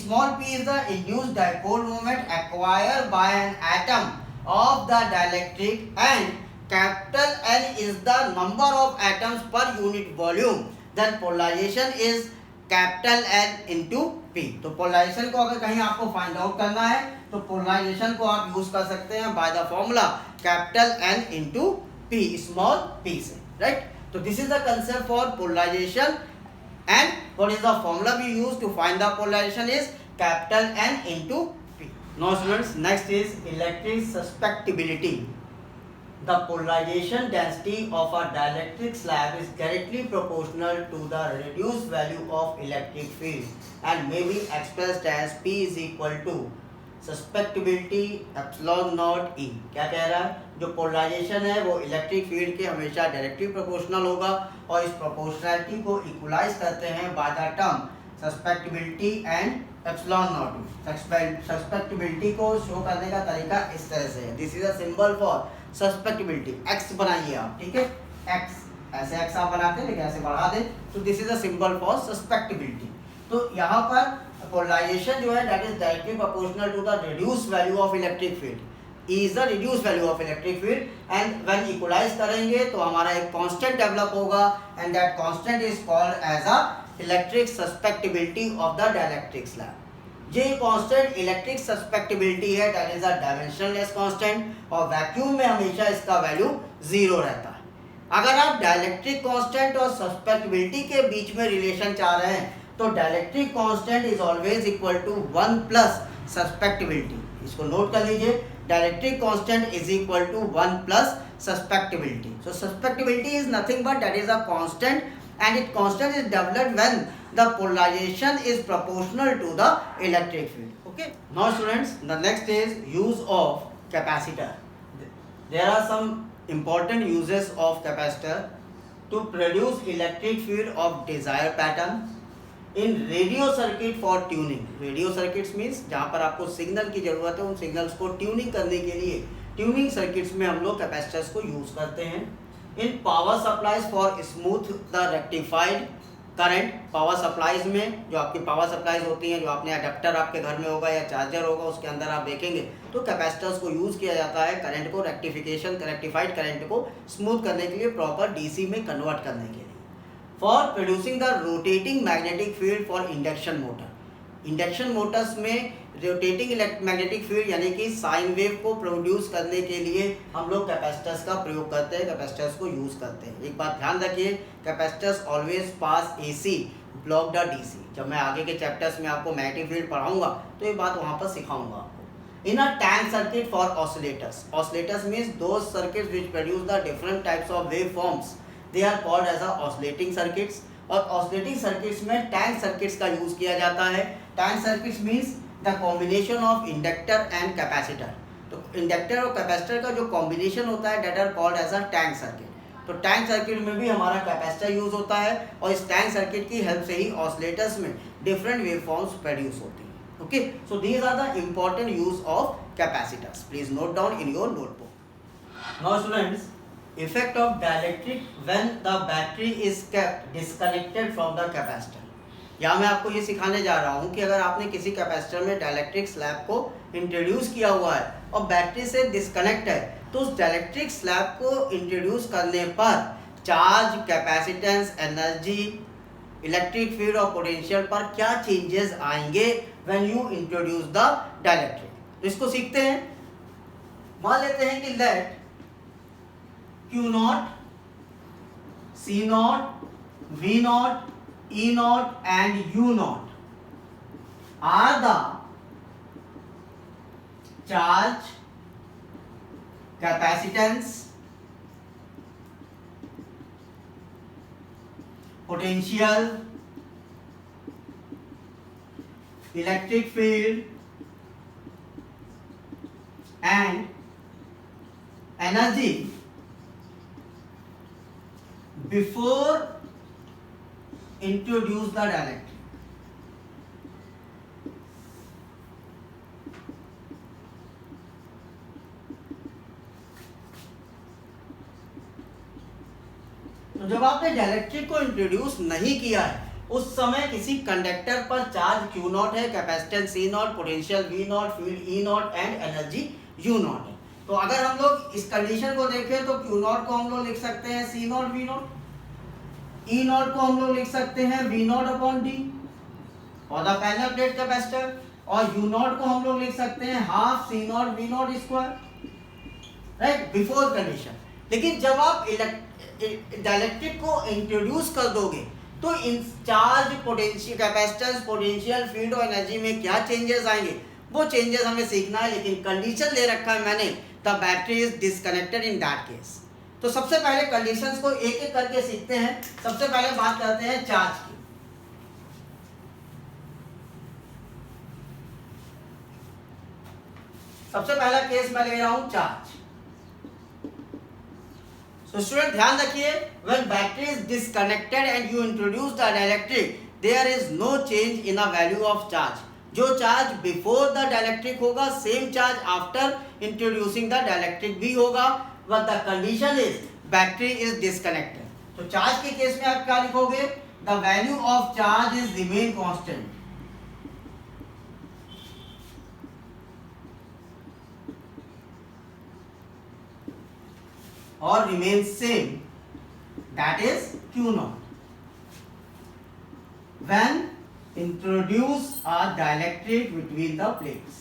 small p is the induced dipole moment acquired by an atom of the dielectric and capital N is the number of atoms per unit volume, then polarization is capital N into p. तो polarisation को अगर कहीं आपको find out करना है तो polarisation को आप यूज कर सकते हैं by the formula capital N into p, small p से, right. So this is the concept for polarization and what is the formula we use to find the polarization is capital N into P. Now students, next is electric susceptibility. The polarization density of a dielectric slab is directly proportional to the reduced value of electric field and may be expressed as P is equal to susceptibility epsilon naught E. क्या कह रहा है? जो polarisation है वो electric field के हमेशा directly proportional होगा और इस प्रोपोर्शनैलिटी को इक्वलाइज करते हैं by the term susceptibility and epsilon not. Susceptibility को शो करने का तरीका इस तरह से है, this is a symbol for susceptibility. X बनाइए आप, ठीक है, एक्स ऐसे एक्स आप बनाते हैं लेकिन ऐसे बढ़ा दें तो this is a symbol for susceptibility. तो यहाँ पर पोलराइजेशन जो है that is directly proportional to the reduce value of electric field is the reduce value of electric field and when equalize करेंगे तो हमारा एक कांस्टेंट डेवलप होगा and that constant is called as a electric susceptibility of the dielectric slab. ये constant electric susceptibility है that is a dimensionless constant और vacuum में हमेशा इसका वैल्यू 0 रहता है। अगर आप डाइलेक्ट्रिक कांस्टेंट और सस्पेक्टिबिलिटी के बीच में रिलेशन चाह रहे हैं तो dielectric constant is always equal to 1 plus susceptibility. इसको नोट कर लीजिए, dielectric constant is equal to 1 plus susceptibility. So susceptibility is nothing but that is a constant and its constant is developed when the polarization is proportional to the electric field. Okay, now students, the next is use of capacitor. There are some important uses of capacitor to produce electric field of desired pattern in radio circuit for tuning. Radio circuits means जहाँ पर आपको signal की जरूरत है, उन signals को tuning करने के लिए ट्यूनिंग सर्किट्स में हम लोग कैपेसिटर्स को यूज करते हैं। In power supplies for smooth the rectified current, power supplies में जो आपकी पावर सप्लाईज होती हैं, जो आपने अडेप्टर आपके घर में होगा या चार्जर होगा उसके अंदर आप देखेंगे तो कैपेसिटर्स को यूज़ किया जाता है करंट को रेक्टिफाइड करंट को स्मूथ करने के लिए, प्रॉपर डीसी में कन्वर्ट करने के लिए। For producing the rotating magnetic field for induction motor, induction Motors में रोटेटिंग मैग्नेटिक फील्ड यानी कि साइन वेव को प्रोड्यूस करने के लिए हम लोग कैपेसिटर्स का प्रयोग करते हैं, कैपेसिटर्स को यूज करते हैं। एक बात ध्यान रखिए, capacitors always pass AC block the DC. जब मैं आगे के चैप्टर्स में आपको मैग्नेटिक फील्ड पढ़ाऊंगा तो ये बात वहां पर सिखाऊंगा आपको। In a tank circuit for oscillators, oscillators means those circuits which produce the different types of wave forms, they are called as a oscillating circuits. और ऑसिलेटिंग सर्किट्स में टैंक सर्किट्स का यूज किया जाता है। Tank circuits means the combination of inductor and capacitor. तो inductor और capacitor का जो कॉम्बिनेशन होता है that are called as a tank circuit. तो टैंक सर्किट में भी हमारा कैपेसिटर यूज होता है और इस टैंक सर्किट की हेल्प से ही ऑसिलेटर्स में डिफरेंट वेव फॉर्म्स प्रोड्यूस होती हैं। Okay, so these are the important use of capacitors, please note down in your notebook. Now students, effect of dielectric when the battery is kept disconnected from the capacitor. यहाँ मैं आपको ये सिखाने जा रहा हूँ कि अगर आपने किसी कैपेसिटर में डाइलेक्ट्रिक स्लैब को इंट्रोड्यूस किया हुआ है और बैटरी से डिस्कनेक्ट है तो उस डाइलेक्ट्रिक स्लैब को इंट्रोड्यूस करने पर charge, capacitance, energy, electric field और पोटेंशियल पर क्या चेंजेस आएंगे when you introduce the dielectric. तो इसको सीखते हैं। मान लेते हैं कि late Q0, C0, V0, E0 and U0 are the charge, capacitance, potential, electric field and energy before introduce the dielectric. तो जब आपने डायलेक्ट्रिक को इंट्रोड्यूस नहीं किया है उस समय किसी कंडक्टर पर चार्ज Q0 है, capacitance C0, potential V0, field E0 and energy U0 है। तो अगर हम लोग इस कंडीशन को देखें तो Q0 को हम लोग लिख सकते हैं C0 V0, E0 को हम लोग लिख सकते हैं V0 अपॉन D और द पैरेलल प्लेट कैपेसिटर, और U0 को हम लोग लिख सकते हैं half C0 V0 square, right, before condition. लेकिन जब आप डाइलेक्ट्रिक को इंट्रोड्यूस कर दोगे तो in charge, potential, capacitance, potential, field और एनर्जी में क्या चेंजेस आएंगे वो चेंजेस हमें सीखना है। लेकिन कंडीशन दे रखा है मैंने, the battery is disconnected in that case. तो सबसे पहले कंडीशंस को एक एक करके सीखते हैं। सबसे पहले बात करते हैं चार्ज की। सबसे पहला केस मैं ले रहा हूं चार्ज। So स्टूडेंट ध्यान रखिए, when battery is disconnected and you introduce the dielectric, there is no change in the value of charge. जो चार्ज बिफोर द डाइलेक्ट्रिक होगा same charge after introducing the dielectric भी होगा, but the condition is battery is disconnected. तो charge के case में आप क्या लिखोगे, the value of charge is remain constant, और remain same, that is Q naught when introduce a dielectric between the plates.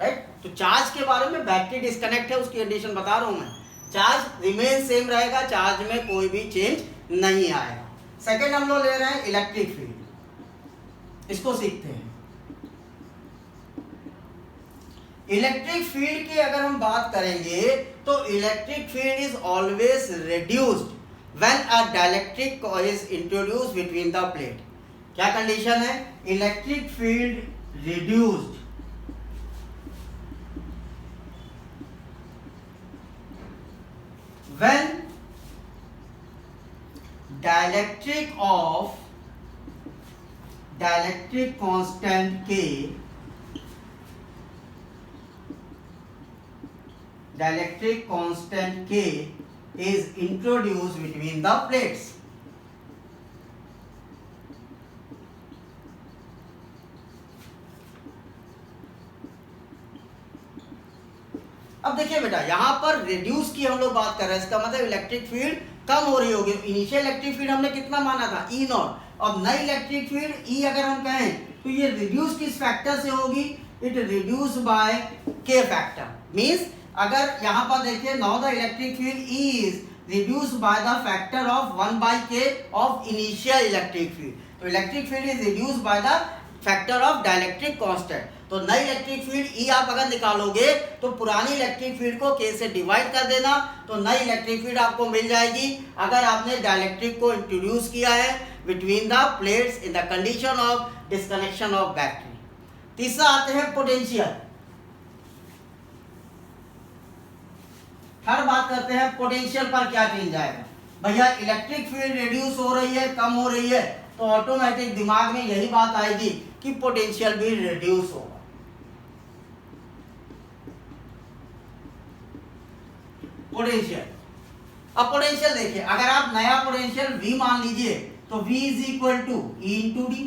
Right, तो चार्ज के बारे में बैटरी डिस्कनेक्ट है उसकी कंडीशन बता रहा हूं मैं, चार्ज रिमेन सेम रहेगा, चार्ज में कोई भी चेंज नहीं आएगा। सेकेंड हम लोग ले रहे हैं इलेक्ट्रिक फील्ड, इसको सीखते हैं। इलेक्ट्रिक फील्ड की अगर हम बात करेंगे तो electric field is always reduced when a dielectric is introduced between the plate. क्या कंडीशन है, electric field reduced when dielectric constant K is introduced between the plates। अब देखिए बेटा, यहां पर रिड्यूस की हम लोग बात कर रहे हैं, इसका मतलब इलेक्ट्रिक फील्ड कम हो रही होगी। इनिशियल इलेक्ट्रिक फील्ड हमने कितना माना था, E नॉट, अब नई इलेक्ट्रिक फील्ड E अगर हम कहें तो ये रिड्यूस किस फैक्टर से होगी, it reduce by K factor. Means अगर यहां पर देखिए, now the electric field E is reduce by the factor of 1/K of initial electric field. तो electric field is reduce by the factor of dielectric constant. तो नई electric field E आप अगर निकालोगे तो पुरानी इलेक्ट्रिक फील्ड को K से डिवाइड कर देना, तो नई इलेक्ट्रिक फील्ड आपको मिल जाएगी अगर आपने डाइलेक्ट्रिक को इंट्रोड्यूस किया है between the plates in the condition of disconnection of battery. तीसरा आते हैं पोटेंशियल। हर बात करते हैं पोटेंशियल पर क्या चेंज आएगा। भैया इलेक्ट्रिक फील्ड रिड्यूस हो रही है, कम हो रही है, तो ऑटोमेटिक दिमाग में यही बात आएगी कि पोटेंशियल भी रिड्यूस होगा। पोटेंशियल, अब पोटेंशियल देखिए, अगर आप नया पोटेंशियल V मान लीजिए तो V is equal to E into d,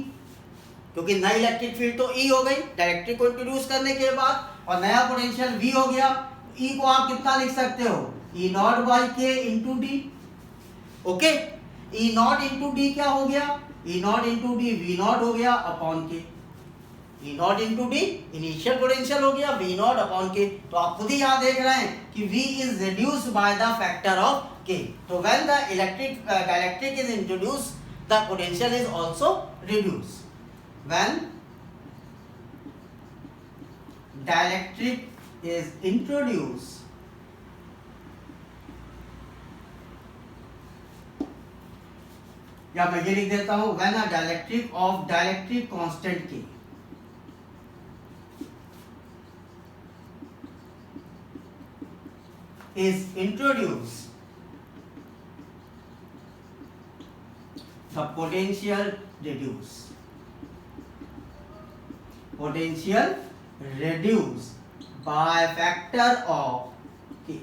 क्योंकि नई इलेक्ट्रिक फील्ड तो E हो गई डायरेक्ट्रिक को इंट्रोड्यूस करने के बाद, और नया पोटेंशियल V हो गया। E को आप कितना लिख सकते हो, E not by K into D. Okay, E not into D क्या हो गया, E not into D V not हो गया upon K। E not into D initial potential हो गया, V नॉट अपॉन K। तो आप खुद ही यहाँ देख रहे हैं कि V is reduced by the factor of K। तो when the electric dielectric is introduced, the potential is also reduced. When dielectric is introduced, या मैं ये लिख देता हूं, when a dielectric of dielectric constant K is introduced, the potential reduce, potential reduce by factor of K।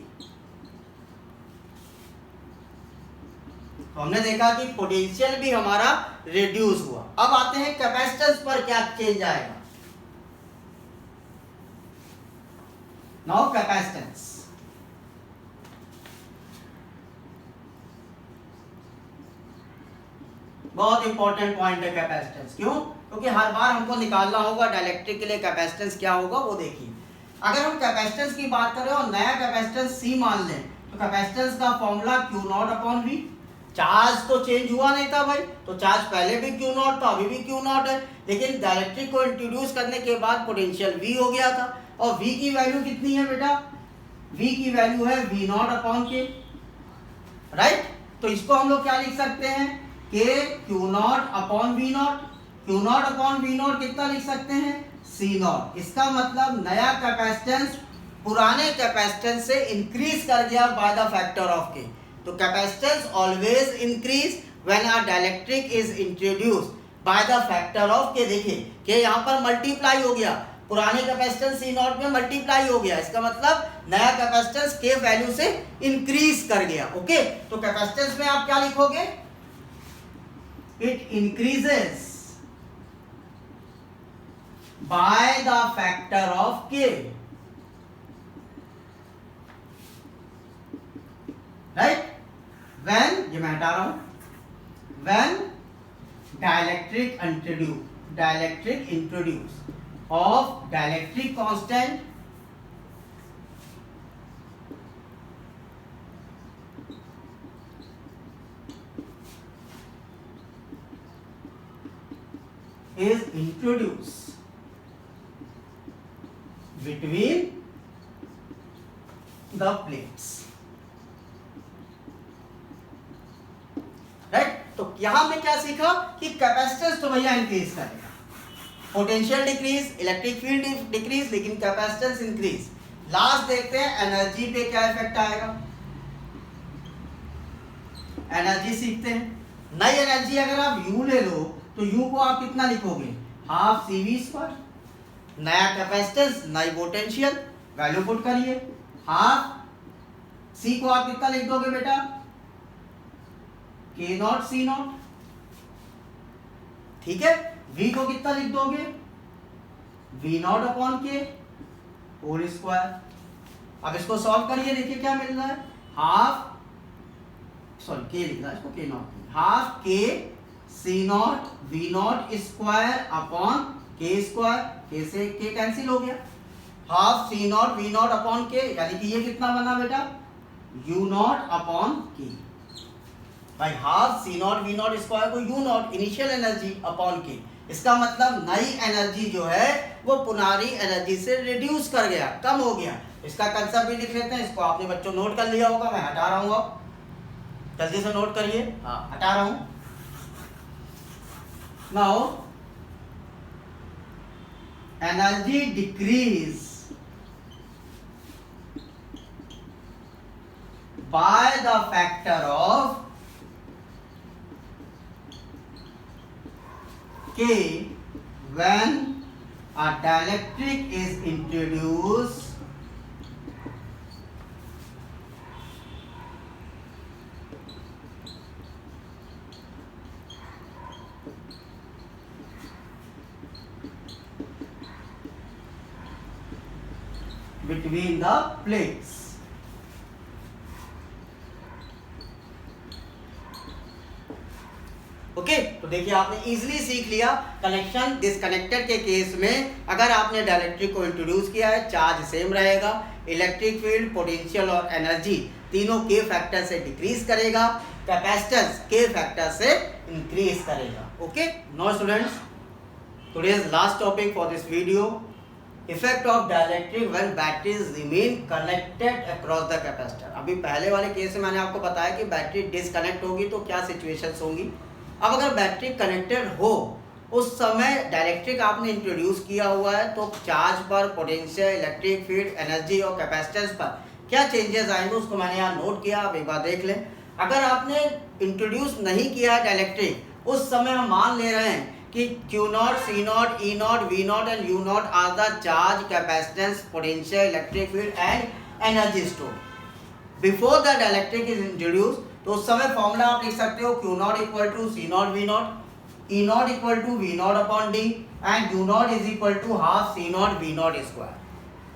तो हमने देखा कि पोटेंशियल भी हमारा रिड्यूस हुआ। अब आते हैं कैपेसिटेंस पर क्या चेंज आएगा। नाउ कैपेसिटेंस, बहुत इंपॉर्टेंट पॉइंट है कैपेसिटेंस। क्यों? क्योंकि हर बार हमको निकालना होगा डाइलेक्ट्रिक के लिए कैपेसिटेंस क्या होगा वो देखिए। अगर हम कैपेसिटेंस की बात करें और नया कैपेसिटेंस C मान लें, तो कैपेसिटेंस का formula Q not upon V। Charge तो चेंज हुआ नहीं था भाई, तो चार्ज पहले भी Q नॉट था, अभी भी Q नॉट है, लेकिन डाइलेक्ट्रिक को इंट्रोड्यूस करने के बाद पोटेंशियल V हो गया था। और V की वैल्यू कितनी है बेटा, V की वैल्यू है V not upon K, right. तो इसको हम लोग क्या लिख सकते हैं, K Q not upon V not. Q not upon V not कितना लिख सकते हैं, C नॉट। इसका मतलब नया कैपेसिटेंस पुराने कैपेसिटेंस से इंक्रीज कर गया bye the factor of K। तो capacitance always increase when a dielectric is introduced by the factor of के। देखिए कि यहाँ पर मल्टीप्लाई हो गया, पुराने कैपेसिटेंस सी नॉट में मल्टीप्लाई हो गया, इसका मतलब नया कैपेसिटेंस के वैल्यू से इंक्रीज कर गया। ओके, तो कैपेसिटेंस में आप क्या लिखोगे, it increases by the factor of के, राइट। व्हेन, ये मैं हटा रहा हूं, when dielectric introduce of dielectric constant is introduced between the plates, right. तो यहां में क्या सीखा कि कैपेसिटेंस तो भैया इंक्रीज करेगा, potential decrease, electric field decrease, लेकिन कैपेसिटेंस इंक्रीज। लास्ट देखते हैं एनर्जी पे क्या इफेक्ट आएगा। एनर्जी सीखते हैं। नई एनर्जी अगर आप U ले लो तो U को आप कितना लिखोगे, हाफ CV²। नया कैपेसिटेंस, नई पोटेंशियल, वैल्यू पुट करिए, हाफ C को आप कितना लिख दोगे बेटा, K0 C0, ठीक है। V को कितना लिख दोगे, V0/K होल स्क्वायर। अब इसको सॉल्व करिए, देखिए क्या मिल रहा है, हाफ, सॉरी K लिख रहा है इसको, K0, half K C0 V0² K से K कैंसिल हो गया, हाफ C0 V0/K, यानी कि ये कितना बना बेटा, U0/K। भाई हाफ C0 V0² को U0 initial energy upon K, इसका मतलब नई एनर्जी जो है वो पुरानी एनर्जी से रिड्यूस कर गया, कम हो गया। इसका कंसेप्ट भी लिख लेते हैं, इसको आपने बच्चों नोट कर लिया होगा, मैं हटा रहा हूं, अब जल्दी से नोट करिए। हाँ, हटा रहा हूं। Now energy decrease by the factor of K when a dielectric is introduced between the plates। Okay, तो देखिए आपने इजीली सीख लिया कनेक्शन डिस्कनेक्टेड के केस में अगर आपने डाइलेक्ट्रिक को इंट्रोड्यूस किया है, चार्ज सेम रहेगा, इलेक्ट्रिक फील्ड, पोटेंशियल और एनर्जी तीनों के फैक्टर से डिक्रीज करेगा, कैपेसिटेंस के फैक्टर से इंक्रीज करेगा। Okay, now students, today's last topic for this video, effect of dielectric when batteries remain connected across the capacitor. अभी पहले वाले केस में मैंने आपको बताया कि बैटरी डिस्कनेक्ट होगी तो क्या सिचुएशंस होंगी। अब अगर बैटरी कनेक्टेड हो, उस समय डाइलेक्ट्रिक आपने इंट्रोड्यूस किया हुआ है, तो चार्ज पर, पोटेंशियल, इलेक्ट्रिक फील्ड, एनर्जी और कैपेसिटेंस पर क्या चेंजेस आएंगे उसको मैंने यहाँ नोट किया, आप एक बार देख लें। अगर आपने इंट्रोड्यूस नहीं किया है डाइलेक्ट्रिक, उस समय हम मान ले रहे हैं कि Q0, C0, E0, V0 and U0 are the charge, capacitance, potential, electric field and energy store. Before the dielectric is introduce, तो उस समय फॉर्मूला आप लिख सकते हो Q0 = C0 V0, E0 = V0/D and U0 = half C0 V0²।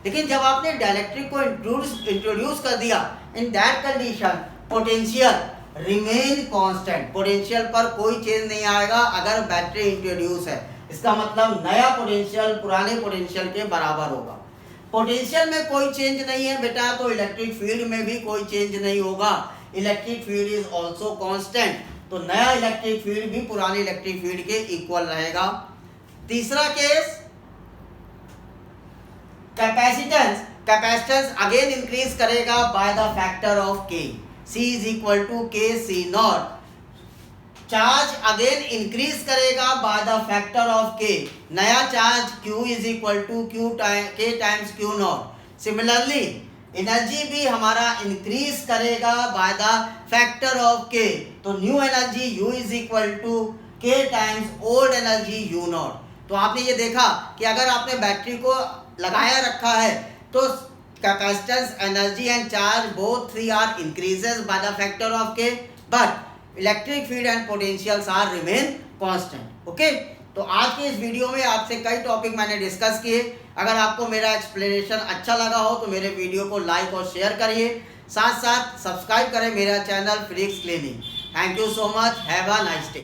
लेकिन जब आपने डाइलेक्ट्रिक को इंट्रोड्यूस कर दिया, in that condition potential remain constant, potential पर कोई चेंज नहीं आएगा अगर बैटरी इंट्रोड्यूस है। इसका मतलब नया पोटेंशियल पुराने पोटेंशियल के बराबर होगा। पोटेंशियल में कोई चेंज नहीं है बेटा, तो इलेक्ट्रिक फील्ड में भी कोई चेंज नहीं होगा। Electric field is also constant, तो नया इलेक्ट्रिक फील्ड भी पुराने इलेक्ट्रिक फील्ड के इक्वल रहेगा। तीसरा केस, कैपेसिटेंस अगेन इंक्रीज करेगा by the factor of K, C = K C0। Charge again increase करेगा by the factor of K, नया charge Q = K times Q0। Similarly energy भी हमारा इंक्रीज करेगा by the factor of K, तो new energy U = k times old energy U naught. तो आपने ये देखा कि अगर आपने बैटरी को लगाया रखा है तो capacitance, energy and charge both three are increases by the factor of k, but electric field and potentials are remain constant. Okay, तो आज के इस वीडियो में आपसे कई टॉपिक मैंने डिस्कस किए। अगर आपको मेरा एक्सप्लेनेशन अच्छा लगा हो तो मेरे वीडियो को लाइक और शेयर करिए, साथ साथ सब्सक्राइब करें मेरा channel physics clinic. Thank you so much, have a nice day.